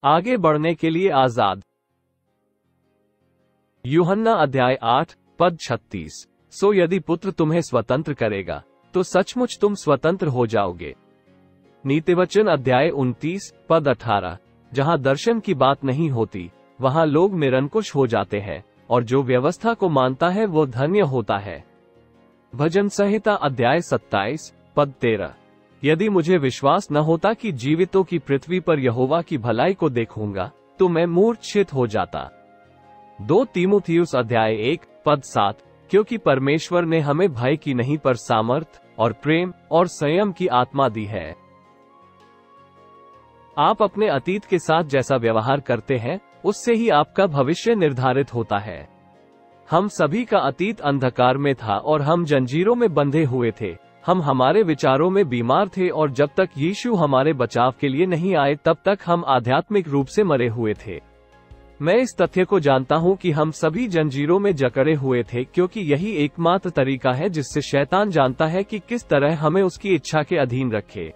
आगे बढ़ने के लिए आजाद। यूहन्ना अध्याय 8 पद 36। सो यदि पुत्र तुम्हें स्वतंत्र करेगा तो सचमुच तुम स्वतंत्र हो जाओगे। नीतिवचन अध्याय 29 पद 18। जहां दर्शन की बात नहीं होती वहां लोग निरंकुश हो जाते हैं, और जो व्यवस्था को मानता है वो धन्य होता है। भजन संहिता अध्याय 27 पद 13। यदि मुझे विश्वास न होता कि जीवितों की पृथ्वी पर यहोवा की भलाई को देखूंगा तो मैं मूर्छित हो जाता। 2 तीमुथियुस अध्याय 1 पद 7। क्योंकि परमेश्वर ने हमें भय की नहीं पर सामर्थ और प्रेम और संयम की आत्मा दी है। आप अपने अतीत के साथ जैसा व्यवहार करते हैं उससे ही आपका भविष्य निर्धारित होता है। हम सभी का अतीत अंधकार में था और हम जंजीरों में बंधे हुए थे। हम हमारे विचारों में बीमार थे और जब तक यीशु हमारे बचाव के लिए नहीं आए तब तक हम आध्यात्मिक रूप से मरे हुए थे। मैं इस तथ्य को जानता हूं कि हम सभी जंजीरों में जकड़े हुए थे, क्योंकि यही एकमात्र तरीका है जिससे शैतान जानता है कि किस तरह हमें उसकी इच्छा के अधीन रखे।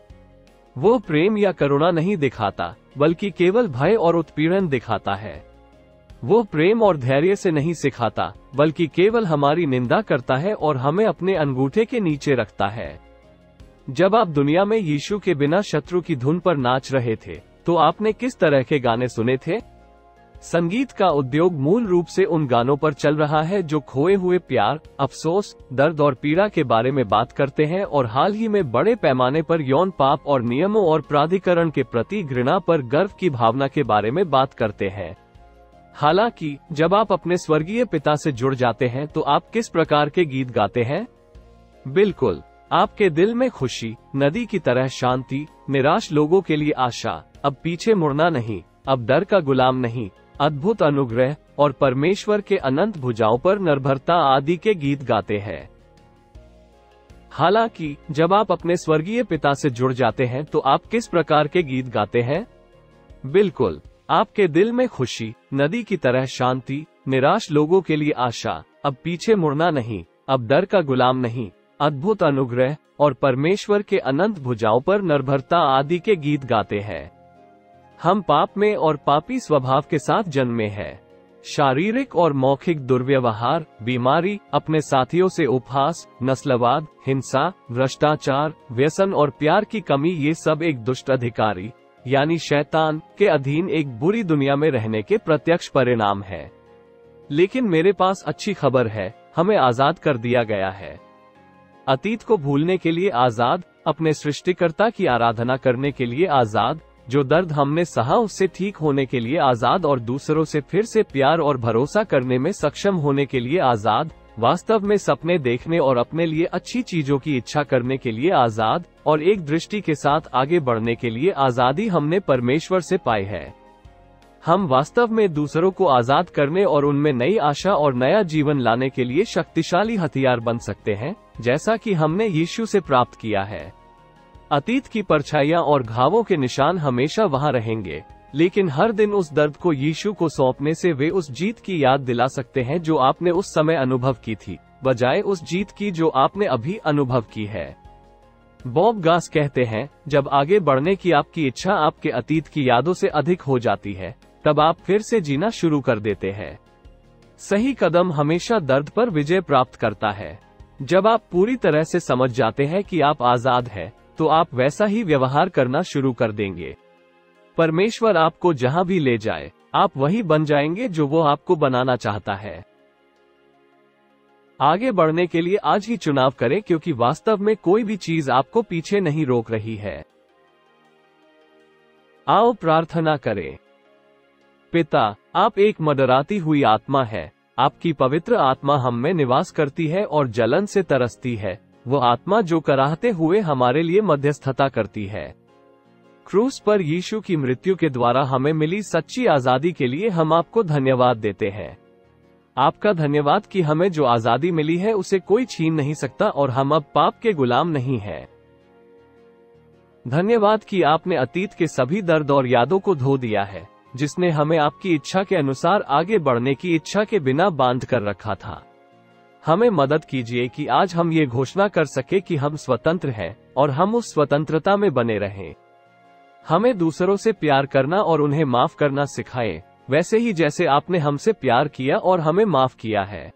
वो प्रेम या करुणा नहीं दिखाता, बल्कि केवल भय और उत्पीड़न दिखाता है। वो प्रेम और धैर्य से नहीं सिखाता, बल्कि केवल हमारी निंदा करता है और हमें अपने अंगूठे के नीचे रखता है। जब आप दुनिया में यीशु के बिना शत्रु की धुन पर नाच रहे थे तो आपने किस तरह के गाने सुने थे? संगीत का उद्योग मूल रूप से उन गानों पर चल रहा है जो खोए हुए प्यार, अफसोस, दर्द और पीड़ा के बारे में बात करते हैं, और हाल ही में बड़े पैमाने पर यौन पाप और नियमों और प्राधिकरण के प्रति घृणा पर गर्व की भावना के बारे में बात करते हैं। हालांकि जब आप अपने स्वर्गीय पिता से जुड़ जाते हैं तो आप किस प्रकार के गीत गाते हैं? बिल्कुल, आपके दिल में खुशी, नदी की तरह शांति, निराश लोगों के लिए आशा, अब पीछे मुड़ना नहीं, अब डर का गुलाम नहीं, अद्भुत अनुग्रह और परमेश्वर के अनंत भुजाओं पर निर्भरता आदि के गीत गाते हैं। हालांकि जब आप अपने स्वर्गीय पिता से जुड़ जाते हैं तो आप किस प्रकार के गीत गाते हैं? बिल्कुल, आपके दिल में खुशी, नदी की तरह शांति, निराश लोगों के लिए आशा, अब पीछे मुड़ना नहीं, अब डर का गुलाम नहीं, अद्भुत अनुग्रह और परमेश्वर के अनंत भुजाओं पर निर्भरता आदि के गीत गाते हैं। हम पाप में और पापी स्वभाव के साथ जन्मे हैं। शारीरिक और मौखिक दुर्व्यवहार, बीमारी, अपने साथियों से उपहास, नस्लवाद, हिंसा, भ्रष्टाचार, व्यसन और प्यार की कमी, ये सब एक दुष्ट अधिकारी यानी शैतान के अधीन एक बुरी दुनिया में रहने के प्रत्यक्ष परिणाम है। लेकिन मेरे पास अच्छी खबर है, हमें आजाद कर दिया गया है। अतीत को भूलने के लिए आजाद, अपने सृष्टिकर्ता की आराधना करने के लिए आजाद, जो दर्द हमने सहा उससे ठीक होने के लिए आजाद, और दूसरों से फिर से प्यार और भरोसा करने में सक्षम होने के लिए आजाद, वास्तव में सपने देखने और अपने लिए अच्छी चीजों की इच्छा करने के लिए आजाद, और एक दृष्टि के साथ आगे बढ़ने के लिए आजादी हमने परमेश्वर से पाई है। हम वास्तव में दूसरों को आजाद करने और उनमें नई आशा और नया जीवन लाने के लिए शक्तिशाली हथियार बन सकते हैं, जैसा कि हमने यीशु से प्राप्त किया है। अतीत की परछाइयां और घावों के निशान हमेशा वहां रहेंगे, लेकिन हर दिन उस दर्द को यीशु को सौंपने से वे उस जीत की याद दिला सकते हैं जो आपने उस समय अनुभव की थी, बजाय उस जीत की जो आपने अभी अनुभव की है। बॉब गास कहते हैं, जब आगे बढ़ने की आपकी इच्छा आपके अतीत की यादों से अधिक हो जाती है, तब आप फिर से जीना शुरू कर देते हैं। सही कदम हमेशा दर्द पर विजय प्राप्त करता है। जब आप पूरी तरह से समझ जाते हैं कि आप आजाद हैं, तो आप वैसा ही व्यवहार करना शुरू कर देंगे। परमेश्वर आपको जहां भी ले जाए, आप वही बन जाएंगे जो वो आपको बनाना चाहता है। आगे बढ़ने के लिए आज ही चुनाव करें, क्योंकि वास्तव में कोई भी चीज आपको पीछे नहीं रोक रही है। आओ प्रार्थना करें। पिता, आप एक मडराती हुई आत्मा है। आपकी पवित्र आत्मा हम में निवास करती है और जलन से तरसती है, वो आत्मा जो कराहते हुए हमारे लिए मध्यस्थता करती है। क्रूस पर यीशु की मृत्यु के द्वारा हमें मिली सच्ची आजादी के लिए हम आपको धन्यवाद देते हैं। आपका धन्यवाद कि हमें जो आजादी मिली है उसे कोई छीन नहीं सकता और हम अब पाप के गुलाम नहीं हैं। धन्यवाद कि आपने अतीत के सभी दर्द और यादों को धो दिया है, जिसने हमें आपकी इच्छा के अनुसार आगे बढ़ने की इच्छा के बिना बांध कर रखा था। हमें मदद कीजिए कि आज हम ये घोषणा कर सके कि हम स्वतंत्र हैं और हम उस स्वतंत्रता में बने रहें। हमें दूसरों से प्यार करना और उन्हें माफ करना सिखाएं, वैसे ही जैसे आपने हमसे प्यार किया और हमें माफ किया है।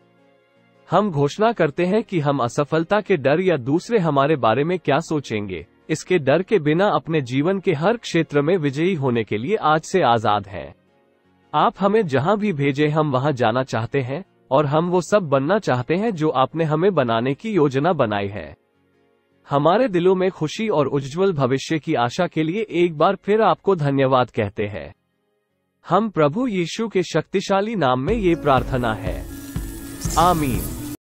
हम घोषणा करते हैं कि हम असफलता के डर या दूसरे हमारे बारे में क्या सोचेंगे, इसके डर के बिना अपने जीवन के हर क्षेत्र में विजयी होने के लिए आज से आजाद हैं। आप हमें जहां भी भेजें हम वहां जाना चाहते हैं और हम वो सब बनना चाहते हैं जो आपने हमें बनाने की योजना बनाई है। हमारे दिलों में खुशी और उज्जवल भविष्य की आशा के लिए एक बार फिर आपको धन्यवाद कहते हैं। हम प्रभु यीशु के शक्तिशाली नाम में ये प्रार्थना है, आमीन।